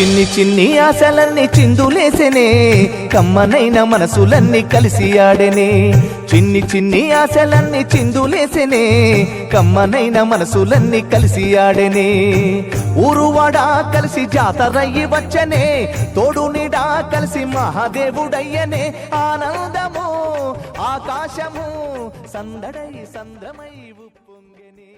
చిన్ని చిన్ని ఆశలన్నీ చిందులేసెనే కమ్మనైన మనసులన్నీ కలిసి ఆడెనే చిన్ని చిన్ని ఆశలన్నీ చిందులేసెనే కమ్మనైన మనసులన్నీ కలిసి ఆడెనే ఊరువాడా కలిసి జాతరయ్యి వచ్చనే తోడు నీడా కలిసి మహాదేవుడయ్యనే ఆనందము ఆకాశము సందడై సంద్రమై ఉప్పొంగెనే